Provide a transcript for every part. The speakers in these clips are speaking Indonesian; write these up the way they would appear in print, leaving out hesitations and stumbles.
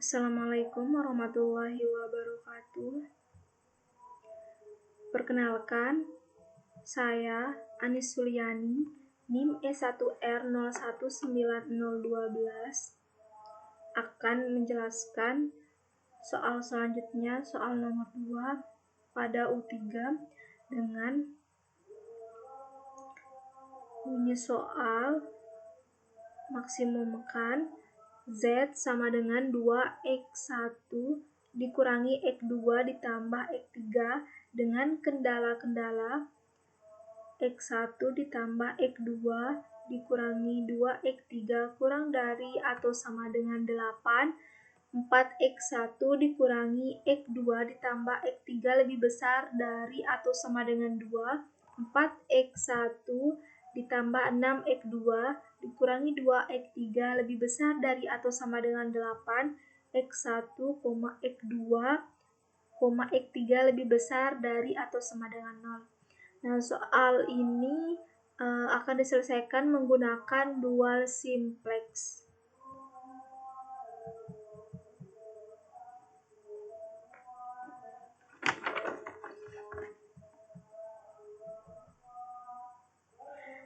Assalamualaikum warahmatullahi wabarakatuh. Perkenalkan, saya Anis Suliani, NIM E1R019012 akan menjelaskan soal selanjutnya, soal nomor 2 pada U3 dengan bunyi soal maksimumkan Z sama dengan 2X1 dikurangi X2 ditambah X3 dengan kendala-kendala X1 ditambah X2 dikurangi 2X3 kurang dari atau sama dengan 8, 4X1 dikurangi X2 ditambah X3 lebih besar dari atau sama dengan 2, 4X1 ditambah 6X2 dikurangi 2X3 lebih besar dari atau sama dengan 8, X1, X2, X3 lebih besar dari atau sama dengan 0. Nah, soal ini akan diselesaikan menggunakan dual simplex.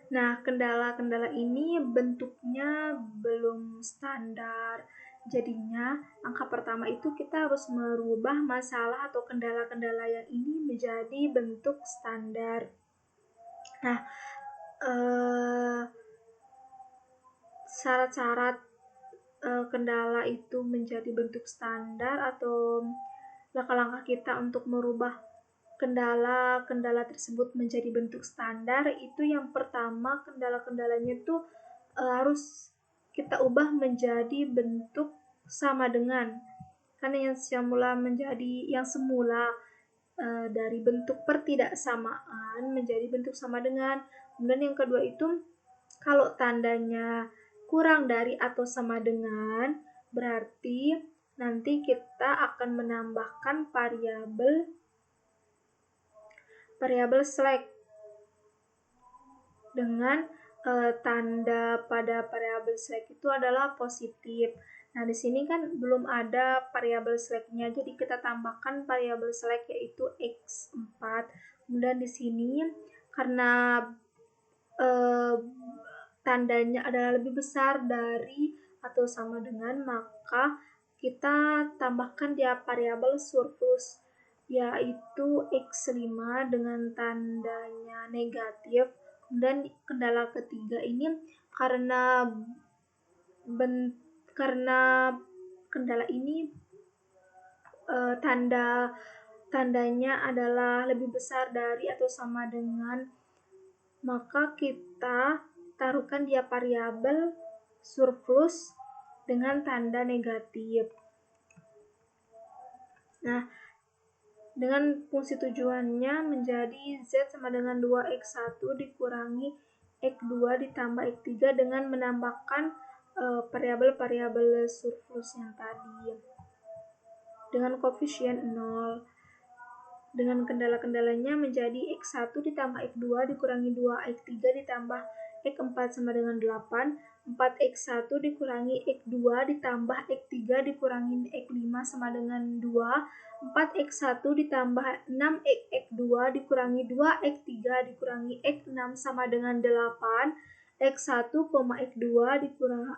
Nah, kendala-kendala ini bentuknya belum standar. Jadinya, langkah pertama itu kita harus merubah masalah atau kendala-kendala yang ini menjadi bentuk standar. Nah, syarat-syarat kendala itu menjadi bentuk standar atau langkah-langkah kita untuk merubah kendala-kendala tersebut menjadi bentuk standar itu yang pertama kendala-kendalanya itu harus kita ubah menjadi bentuk sama dengan, karena yang semula dari bentuk pertidaksamaan menjadi bentuk sama dengan. Kemudian yang kedua itu kalau tandanya kurang dari atau sama dengan berarti nanti kita akan menambahkan variabel slack dengan tanda pada variabel slack itu adalah positif. Nah, di sini kan belum ada variabel slack-nya, jadi kita tambahkan variabel slack yaitu X4. Kemudian di sini karena tandanya adalah lebih besar dari atau sama dengan, maka kita tambahkan dia variabel surplus yaitu X5 dengan tandanya negatif. Kemudian kendala ketiga ini karena kendala ini tandanya adalah lebih besar dari atau sama dengan, maka kita taruhkan dia variabel surplus dengan tanda negatif. Nah, dengan fungsi tujuannya menjadi Z sama dengan 2X1 dikurangi X2 ditambah X3 dengan menambahkan variabel-variabel surplus yang tadi dengan koefisien 0. Dengan kendala-kendalanya menjadi X1 ditambah X2 dikurangi 2X3 ditambah X4 sama dengan 8, 4X1 dikurangi X2 ditambah X3 dikurangi X5 sama dengan 2, 4X1 ditambah 6X2 dikurangi 2X3 dikurangi X6 sama dengan 8, X1, X2 dikurangi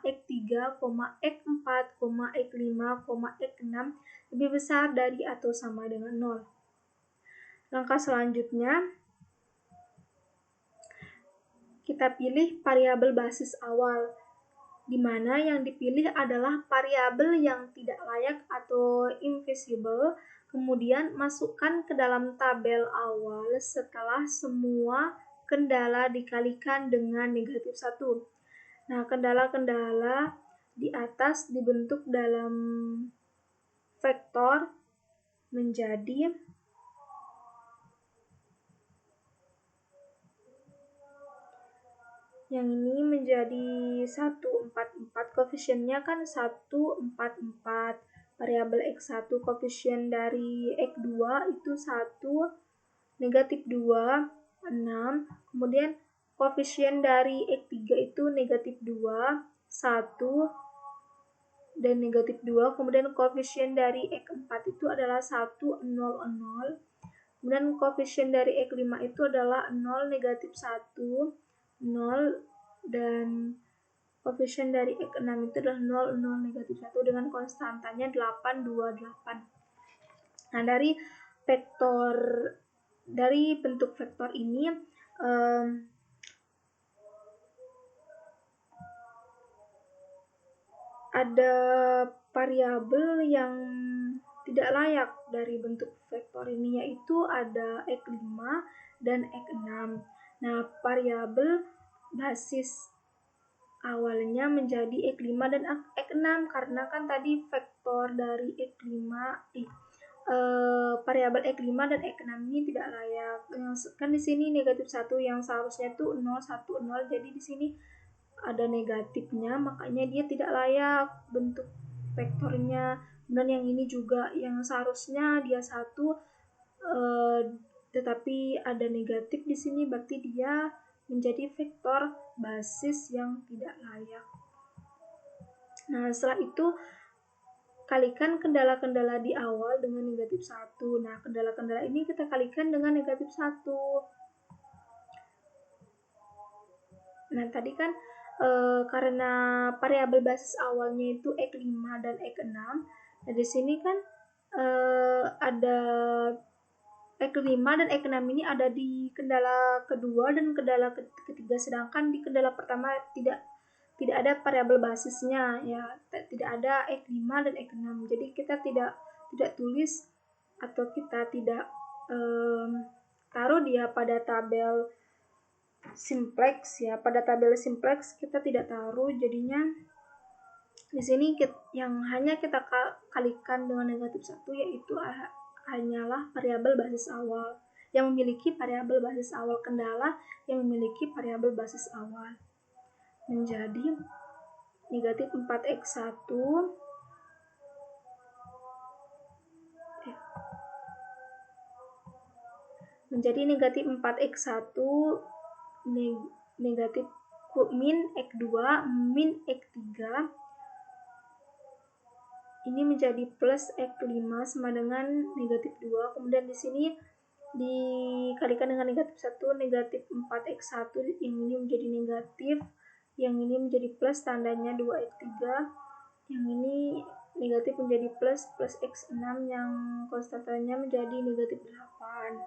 X3, X4, X5, X6 lebih besar dari atau sama dengan 0. Langkah selanjutnya, kita pilih variabel basis awal, di mana yang dipilih adalah variabel yang tidak layak atau invisible. Kemudian masukkan ke dalam tabel awal setelah semua kendala dikalikan dengan negatif 1. Nah, kendala-kendala di atas dibentuk dalam vektor menjadi yang ini menjadi 144, koefisiennya kan 144. Variabel X1 koefisien dari X2 itu 1, negatif 2, 6. Kemudian koefisien dari X3 itu negatif 2, 1, dan negatif 2. Kemudian koefisien dari X4 itu adalah 1, 0, 0. Kemudian koefisien dari X5 itu adalah 0, negatif 1, 0. Dan koefisien dari X6 itu adalah 0, 0, negatif 1 dengan konstantanya 8, 2, 8. Nah, dari bentuk vektor ini ada variabel yang tidak layak dari bentuk vektor ini, yaitu ada X5 dan X6. Nah, variabel basis awalnya menjadi X5 dan X6 karena kan tadi vektor dari variabel X5 dan X6 ini tidak layak. Kan di sini negatif 1 yang seharusnya itu 0, 1, 0. Jadi di sini ada negatifnya, makanya dia tidak layak bentuk vektornya. Dan yang ini juga yang seharusnya dia 1, tetapi ada negatif di sini, berarti dia menjadi vektor basis yang tidak layak. Nah, setelah itu kalikan kendala-kendala di awal dengan negatif 1. Nah, kendala-kendala ini kita kalikan dengan negatif 1. Nah, tadi kan karena variabel basis awalnya itu X5 dan X6. Nah, di sini kan ada X5 dan X6 ini ada di kendala kedua dan kendala ketiga, sedangkan di kendala pertama tidak ada variabel basisnya, ya, tidak ada X5 dan X6. Jadi kita tidak tulis atau kita tidak taruh dia pada tabel simplex, ya. Pada tabel simplex kita tidak taruh, jadinya di sini yang hanya kita kalikan dengan negatif 1 yaitu hanyalah variabel basis awal yang memiliki variabel basis awal, kendala yang memiliki variabel basis awal, menjadi negatif 4x1 menjadi negatif 4x1 negatif min x2 min x3 ini menjadi plus x5 sama dengan negatif 2. Kemudian di sini dikalikan dengan negatif 1, negatif 4x1, yang ini menjadi negatif, yang ini menjadi plus, tandanya 2x3, yang ini negatif menjadi plus x6, yang konstantanya menjadi negatif 8.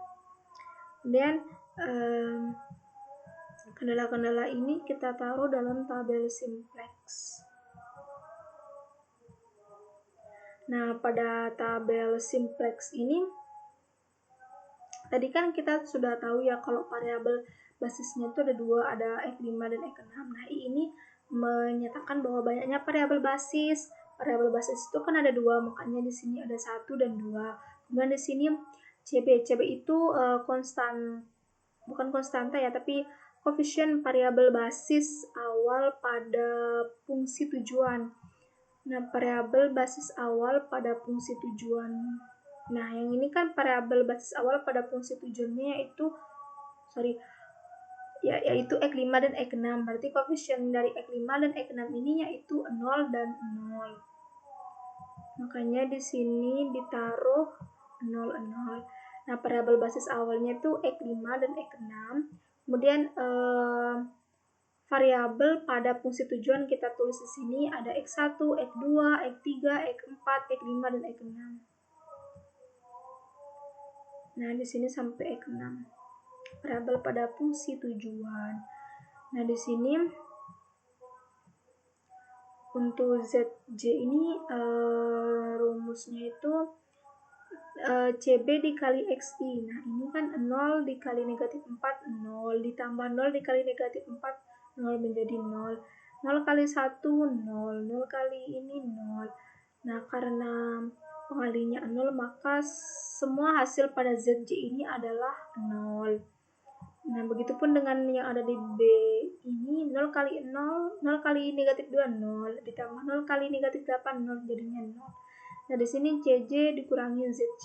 Kemudian kendala-kendala ini kita taruh dalam tabel simplex. Nah, pada tabel simplex ini tadi kan kita sudah tahu ya kalau variabel basisnya itu ada 2, ada X5 dan X6. Nah, ini menyatakan bahwa banyaknya variabel basis. Variabel basis itu kan ada 2, makanya di sini ada 1 dan 2. Kemudian di sini CB itu bukan konstanta ya, tapi koefisien variabel basis awal pada fungsi tujuan. Nah, variabel basis awal pada fungsi tujuan. Nah, yang ini kan variabel basis awal pada fungsi tujuannya yaitu X5 dan X6. Berarti koefisien dari X5 dan X6 ini yaitu 0 dan 0. Makanya di sini ditaruh 0, 0. Nah, variabel basis awalnya itu X5 dan X6. Kemudian variabel pada fungsi tujuan kita tulis di sini ada X1, X2, X3, X4, X5 dan X6. Nah, di sini sampai X6. Variabel pada fungsi tujuan. Nah, di sini untuk ZJ ini rumusnya itu CB dikali XI. Nah, ini kan 0 dikali negatif 4, 0. Ditambah 0 dikali negatif 4, 0 menjadi 0. 0 kali 1, 0. 0 kali ini 0. Nah, karena pengalinya 0, maka semua hasil pada ZJ ini adalah 0. Nah, begitupun dengan yang ada di B ini, 0 kali 0, 0 kali negatif 2, 0. Ditambah 0 kali negatif 8, 0 jadinya 0. Nah, di sini CJ dikurangi ZJ.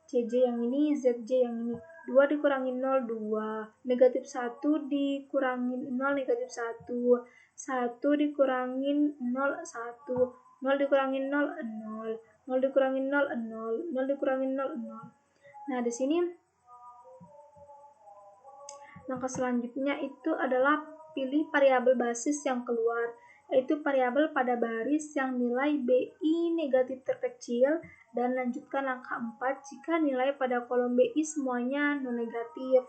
CJ yang ini, ZJ yang ini. 2 dikurangi 0, 2. Negatif 1 dikurangi 0, negatif 1. 1 dikurangi 0, 1. 0 dikurangi 0, 0. 0 dikurangi 0, 0. 0 dikurangi 0, 0. Nah, di sini langkah selanjutnya itu adalah pilih variabel basis yang keluar, yaitu variabel pada baris yang nilai BI negatif terkecil, dan lanjutkan langkah 4 jika nilai pada kolom BI semuanya non negatif.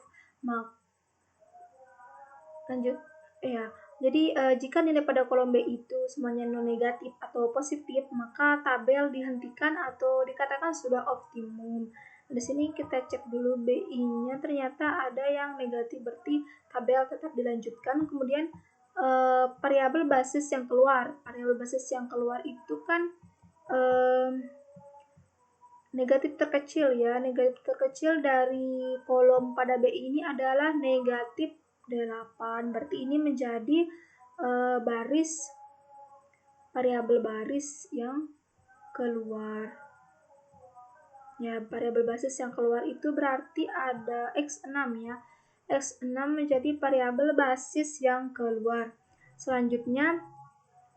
Jadi jika nilai pada kolom BI itu semuanya non negatif atau positif, maka tabel dihentikan atau dikatakan sudah optimum. Di sini kita cek dulu BI-nya, ternyata ada yang negatif, berarti tabel tetap dilanjutkan. Kemudian variabel basis yang keluar. Variabel basis yang keluar itu kan negatif terkecil ya. Negatif terkecil dari kolom pada BI ini adalah negatif 8. Berarti ini menjadi baris variabel baris yang keluar. Ya, variabel basis yang keluar itu berarti ada X6 ya. X6 menjadi variabel basis yang keluar. Selanjutnya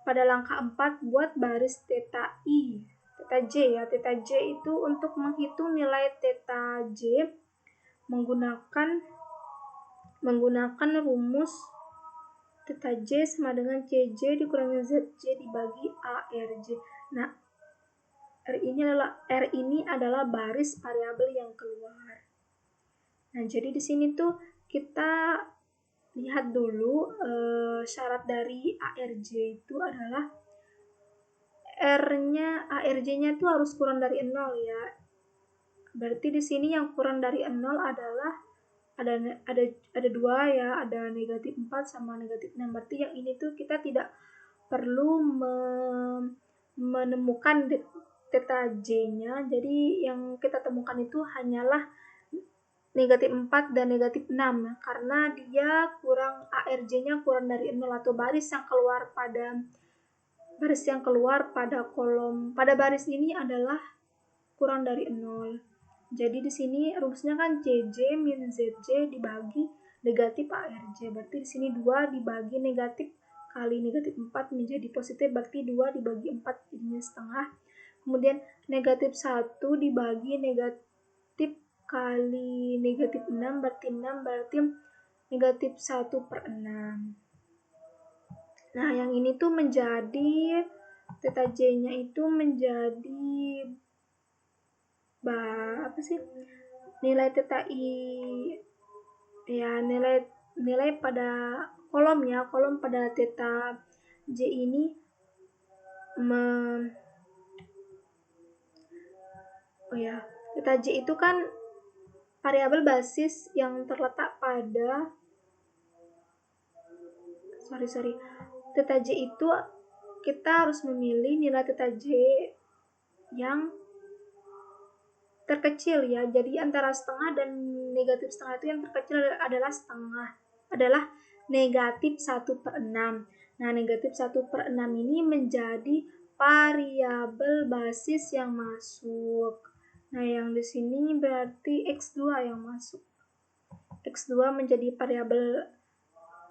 pada langkah 4 buat baris theta I, theta J ya. Theta J itu untuk menghitung nilai theta J menggunakan rumus theta J sama dengan CJ dikurangi ZJ dibagi ARJ. Nah, R ini adalah baris variabel yang keluar. Nah, jadi di sini tuh kita lihat dulu syarat dari ARJ itu adalah ARJ-nya tuh harus kurang dari 0 ya. Berarti di sini yang kurang dari 0 adalah ada 2 ya, ada negatif 4 sama negatif 6. Berarti yang ini tuh kita tidak perlu menemukan theta J-nya. Jadi yang kita temukan itu hanyalah negatif 4 dan negatif 6 karena dia ARJ-nya kurang dari 0 atau baris yang keluar pada baris ini adalah kurang dari 0. Jadi di sini rumusnya kan CJ min ZJ dibagi negatif ARJ. Berarti di sini 2 dibagi negatif kali negatif 4 menjadi positif, berarti 2 dibagi 4 jadinya setengah. Kemudian negatif 1 dibagi negatif kali negatif 6 berarti negatif 1/6. Nah, yang ini tuh menjadi theta J-nya itu menjadi nilai theta I ya, nilai pada kolom pada theta J ini theta J itu kan variabel basis yang terletak pada theta J itu kita harus memilih nilai theta J yang terkecil ya. Jadi antara setengah dan negatif setengah itu yang terkecil adalah negatif 1/6. Nah, negatif 1/6 ini menjadi variabel basis yang masuk. Nah, yang di sini berarti X2 yang masuk. X2 menjadi variabel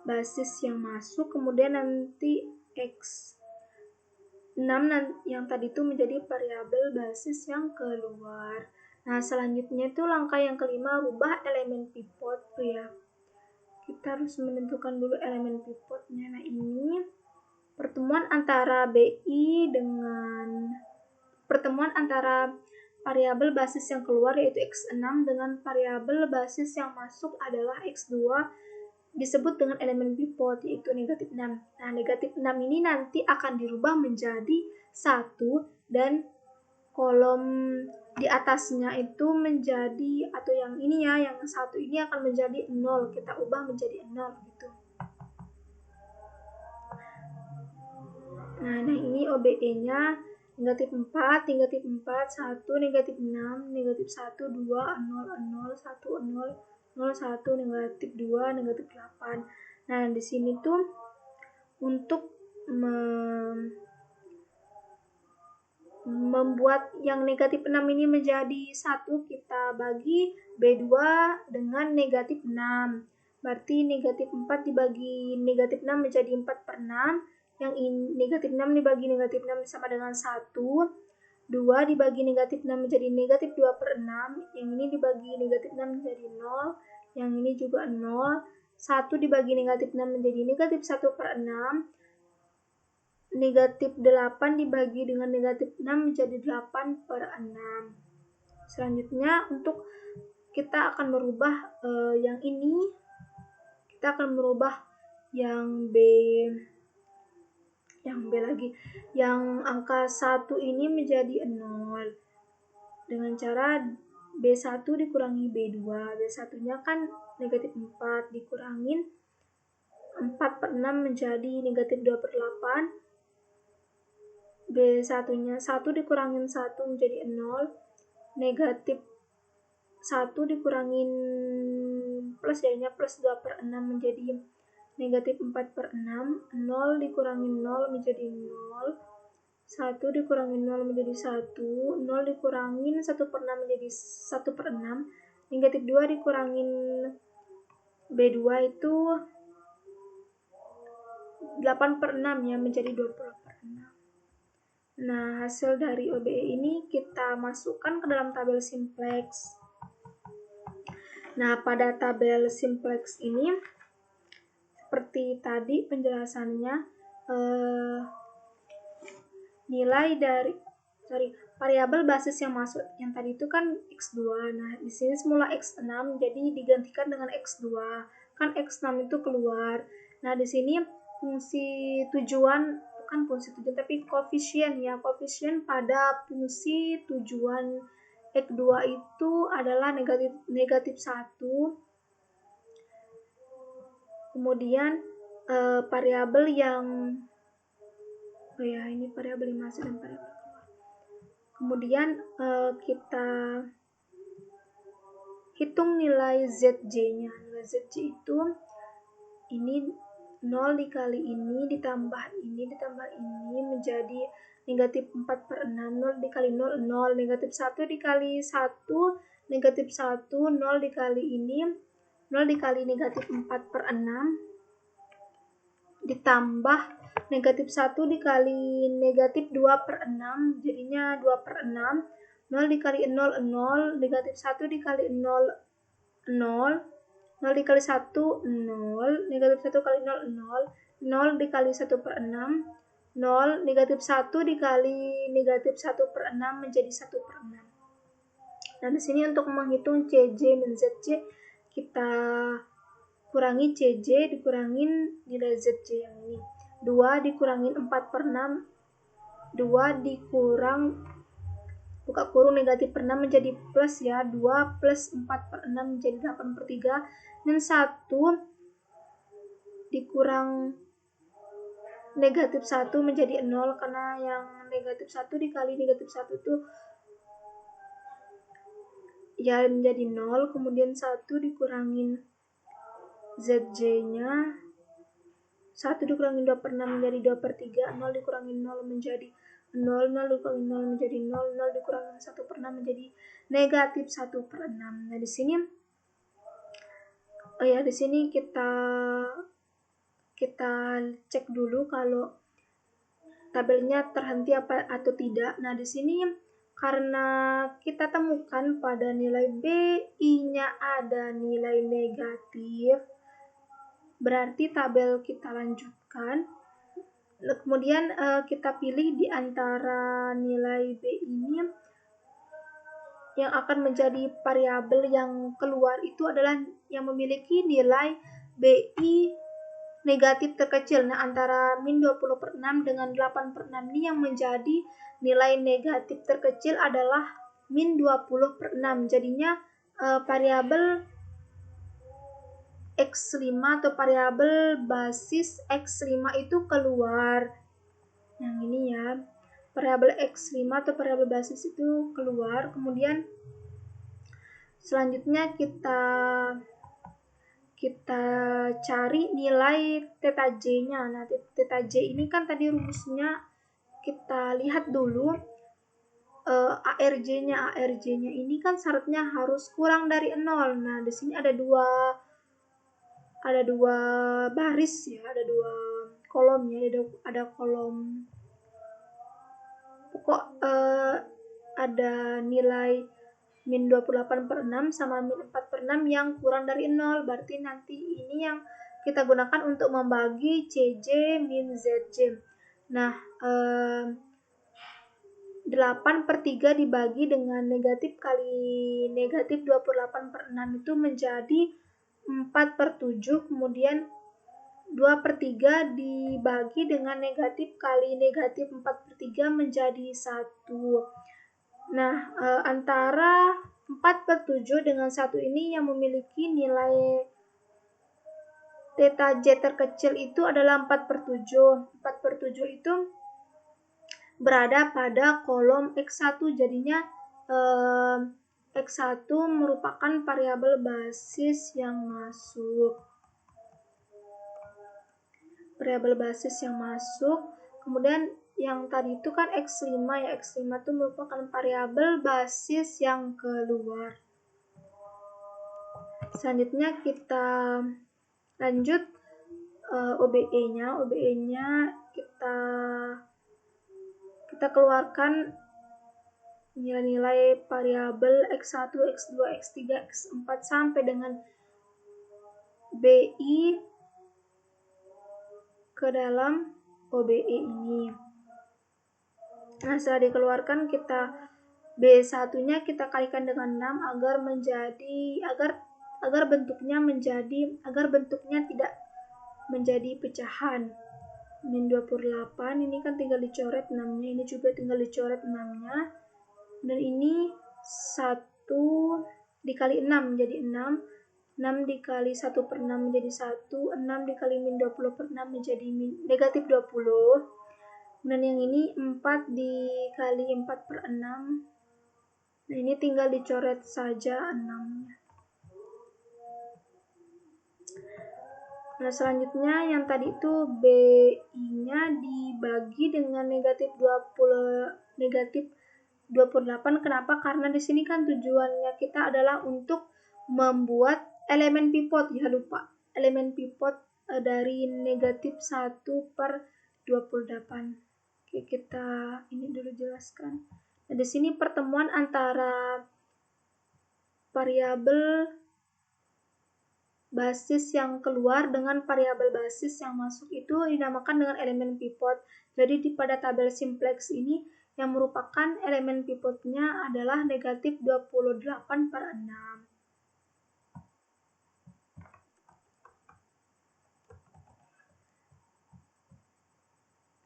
basis yang masuk, kemudian nanti X6 yang tadi itu menjadi variabel basis yang keluar. Nah, selanjutnya itu langkah yang kelima, rubah elemen pivot ya. Kita harus menentukan dulu elemen pivotnya. Nah, ini pertemuan antara variabel basis yang keluar yaitu X6 dengan variabel basis yang masuk adalah X2 disebut dengan elemen pivot yaitu negatif 6. Nah, negatif 6 ini nanti akan dirubah menjadi 1 dan kolom di atasnya itu menjadi, atau yang ini ya, yang 1 ini akan menjadi 0. Kita ubah menjadi 0 gitu. Nah, ini OBE-nya negatif 4, negatif 4, 1, negatif 6, negatif 1, 2, 0, 0, 1, 0, 0, 1, negatif 2, negatif 8. Nah, di sini tuh untuk membuat yang negatif 6 ini menjadi 1, kita bagi B2 dengan negatif 6. Berarti negatif 4 dibagi negatif 6 menjadi 4/6. Yang ini negatif 6 dibagi negatif 6 sama dengan 1. 2 dibagi negatif 6 menjadi negatif 2/6. Yang ini dibagi negatif 6 menjadi 0. Yang ini juga 0. 1 dibagi negatif 6 menjadi negatif 1/6. Negatif 8 dibagi dengan negatif 6 menjadi 8/6. Selanjutnya untuk kita akan merubah yang ini, kita akan merubah yang B lagi, yang angka 1 ini menjadi 0 dengan cara B1 dikurangi B2. B1 nya kan negatif 4 dikurangin 4/6 menjadi negatif 2/8. B1 nya 1 dikurangin 1 menjadi 0. Negatif 1 dikurangin plus, jadinya plus 2/6 menjadi negatif 4/6. 0 dikurangin 0 menjadi 0. 1 dikurangin 0 menjadi 1. 0 dikurangin 1/6 menjadi 1/6. Negatif 2 dikurangin B2 itu 8/6 ya, menjadi 20/6. Nah, hasil dari OBE ini kita masukkan ke dalam tabel simplex. Nah, pada tabel simplex ini seperti tadi penjelasannya, nilai dari variabel basis yang masuk yang tadi itu kan X2. Nah, di sini semula X6 jadi digantikan dengan X2. Kan X6 itu keluar. Nah, di sini fungsi tujuan, bukan fungsi tujuan tapi koefisien ya. Koefisien pada fungsi tujuan X2 itu adalah negatif 1. Kemudian variabel yang ini variabel yang masuk dan variabel keluar. Kemudian kita hitung nilai ZJ-nya. Nilai ZJ itu ini 0 dikali ini ditambah ini menjadi negatif 4/6. 0 dikali 0, 0. Negatif 1 dikali 1, negatif 1. 0 dikali ini, 0 dikali negatif 4/6. Ditambah negatif 1 dikali negatif 2/6, jadinya 2/6. 0 dikali 0, 0. Negatif 1 dikali 0, 0. 0 dikali 1, 0. Negatif 1 kali 0, 0. 0 dikali 1/6, 0. Negatif 1 dikali negatif 1/6 menjadi 1/6. Nah, di sini untuk menghitung CJ dan ZJ, kita kurangi CJ dikurangin nilai ZJ yang ini. 2 dikurangin 4/6. 2 dikurang buka kurung negatif per 6 menjadi plus ya. 2 plus 4/6 menjadi 8/3. Dan 1 dikurang negatif 1 menjadi 0, karena yang negatif 1 dikali negatif 1 itu ya menjadi 0. Kemudian 1 dikurangin ZJ-nya, 1 dikurangin 2/6 menjadi 2/3. 0 dikurangin 0 menjadi 0. 0 dikurangin 0 menjadi 0. 0 dikurangin 1/6 menjadi negatif 1/6. Nah, di sini di sini kita cek dulu kalau tabelnya terhenti apa atau tidak. Nah, di sini karena kita temukan pada nilai B, I-nya ada nilai negatif, berarti tabel kita lanjutkan. Kemudian kita pilih di antara nilai B ini yang akan menjadi variabel yang keluar itu adalah yang memiliki nilai BI negatif terkecil. Nah, antara min 20/6 dengan 8/6 ini yang menjadi nilai negatif terkecil adalah min 20/6. Jadinya variabel X5 atau variabel basis X5 itu keluar. Yang ini ya. Variabel X5 atau variabel basis itu keluar. Kemudian selanjutnya kita cari nilai theta J-nya. Nah, theta J ini kan tadi rumusnya kita lihat dulu. ARJ-nya ini kan syaratnya harus kurang dari 0. Nah, di sini ada dua baris ya, ada dua kolom ya, ada kolom pokok, ada nilai min 28/6 sama min 4/6 yang kurang dari 0, berarti nanti ini yang kita gunakan untuk membagi CJ min ZJ. Nah, 8/3 dibagi dengan negatif kali negatif 28/6 itu menjadi 4/7, kemudian 2/3 dibagi dengan negatif kali negatif 4/3 menjadi 1. Nah, antara 4/7 dengan 1 ini yang memiliki nilai theta J terkecil itu adalah 4/7. 4/7 itu berada pada kolom X1, jadinya X1 merupakan variabel basis yang masuk. Variabel basis yang masuk, kemudian yang tadi itu kan X5 ya, X5 itu merupakan variabel basis yang keluar. Selanjutnya kita lanjut OBE-nya. OBE-nya kita keluarkan nilai-nilai variabel X1, X2, X3, X4 sampai dengan BI ke dalam OBE ini. Nah, setelah dikeluarkan kita B1-nya kita kalikan dengan 6 agar bentuknya tidak menjadi pecahan. Min 28 ini kan tinggal dicoret 6-nya, ini juga tinggal dicoret 6-nya. Dan ini 1 dikali 6 menjadi 6. 6 dikali 1/6 menjadi 1, 6 dikali min 20/6 menjadi negatif 20. Dan yang ini 4 dikali 4/6. Nah, ini tinggal dicoret saja 6-nya. Nah, selanjutnya yang tadi itu BI-nya dibagi dengan negatif 28. Kenapa? Karena di sini kan tujuannya kita adalah untuk membuat elemen pivot, ya lupa. Elemen pivot dari negatif 1/28. Oke, kita ini dulu jelaskan. Nah, di sini pertemuan antara variabel basis yang keluar dengan variabel basis yang masuk itu dinamakan dengan elemen pivot. Jadi pada tabel simplex ini yang merupakan elemen pivotnya adalah negatif 28/6.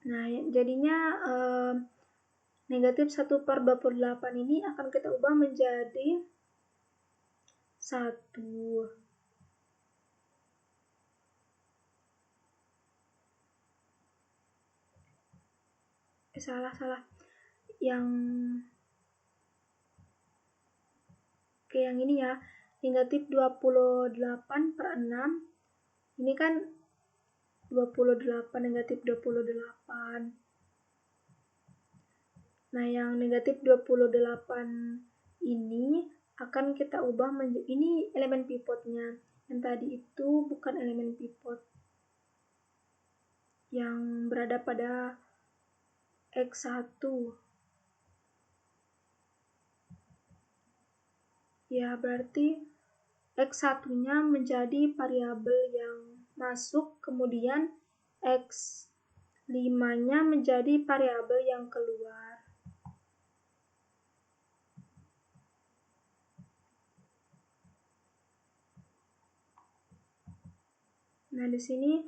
Nah, jadinya negatif 1/28 ini akan kita ubah menjadi 1. Salah. Yang ini ya, negatif 28/6. Ini kan 28, negatif 28. Nah, yang negatif 28 ini akan kita ubah menjadi, ini elemen pivotnya. Yang tadi itu bukan elemen pivot yang berada pada X1. Ya, berarti X1-nya menjadi variabel yang masuk, kemudian X5-nya menjadi variabel yang keluar. Nah, di sini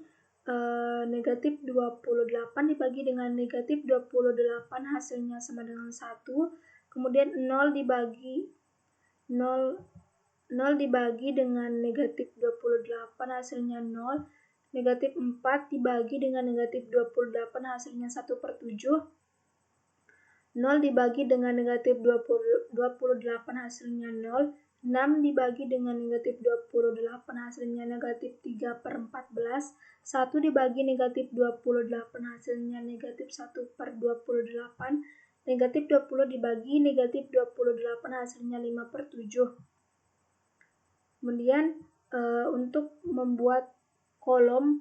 negatif 28 dibagi dengan negatif 28 hasilnya sama dengan 1. Kemudian 0 dibagi dengan negatif 28 hasilnya 0. Negatif 4 dibagi dengan negatif 28 hasilnya 1/7. 0 dibagi dengan negatif 28 hasilnya 0. 6 dibagi dengan negatif 28 hasilnya negatif 3/14. 1 dibagi negatif 28 hasilnya negatif 1/28. Negatif 20 dibagi negatif 28 hasilnya 5/7. Kemudian untuk membuat kolom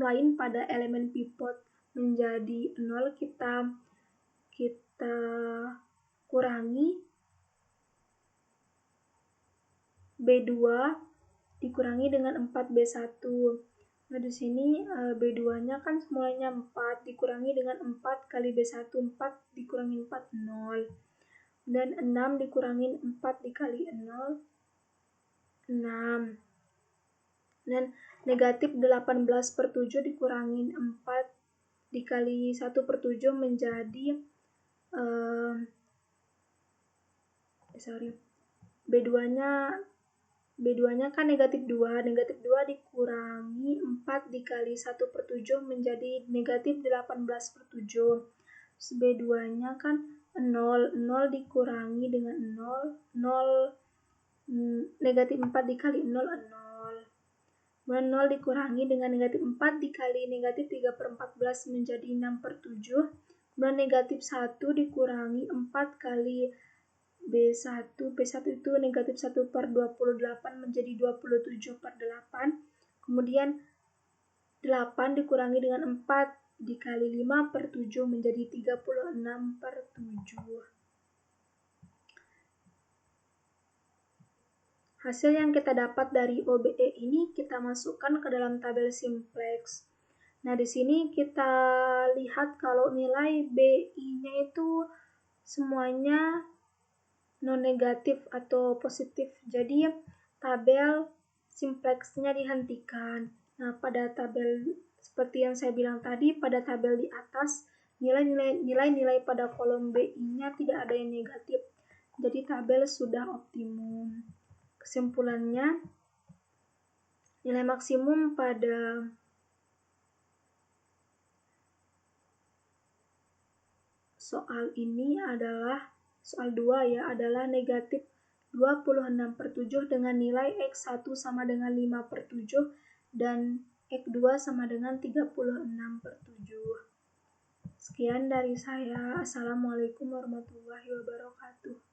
lain pada elemen pivot menjadi 0, kita kurangi B2 dikurangi dengan 4B1. Nah, di sini B2-nya kan semulanya 4 dikurangi dengan 4 kali B1, 4 dikurangi 4, 0. Dan 6 dikurangi 4 dikali 0, 6. Dan negatif 18/7 dikurangi 4 dikali 1/7 menjadi B2-nya kan negatif 2 dikurangi 4 dikali 1/7 menjadi negatif 18/7. Terus B2-nya kan 0 dikurangi dengan 0, negatif 4 dikali 0, 0. 0 dikurangi dengan negatif 4 dikali negatif 3/14 menjadi 6/7. Kemudian negatif 1 dikurangi 4 kali B1 itu negatif 1/28 menjadi 27/8. Kemudian 8 dikurangi dengan 4 dikali 5/7 menjadi 36/7. Hasil yang kita dapat dari OBE ini kita masukkan ke dalam tabel simplex. Nah, di sini kita lihat kalau nilai BI-nya itu semuanya non-negatif atau positif. Jadi, tabel simplexnya dihentikan. Nah, pada tabel seperti yang saya bilang tadi, pada tabel di atas, nilai-nilai pada kolom BI-nya tidak ada yang negatif. Jadi, tabel sudah optimum. Kesimpulannya, nilai maksimum pada soal ini adalah soal 2 ya, adalah negatif 26/7 dengan nilai X1 sama dengan 5/7 dan X2 sama dengan 36/7. Sekian dari saya. Assalamualaikum warahmatullahi wabarakatuh.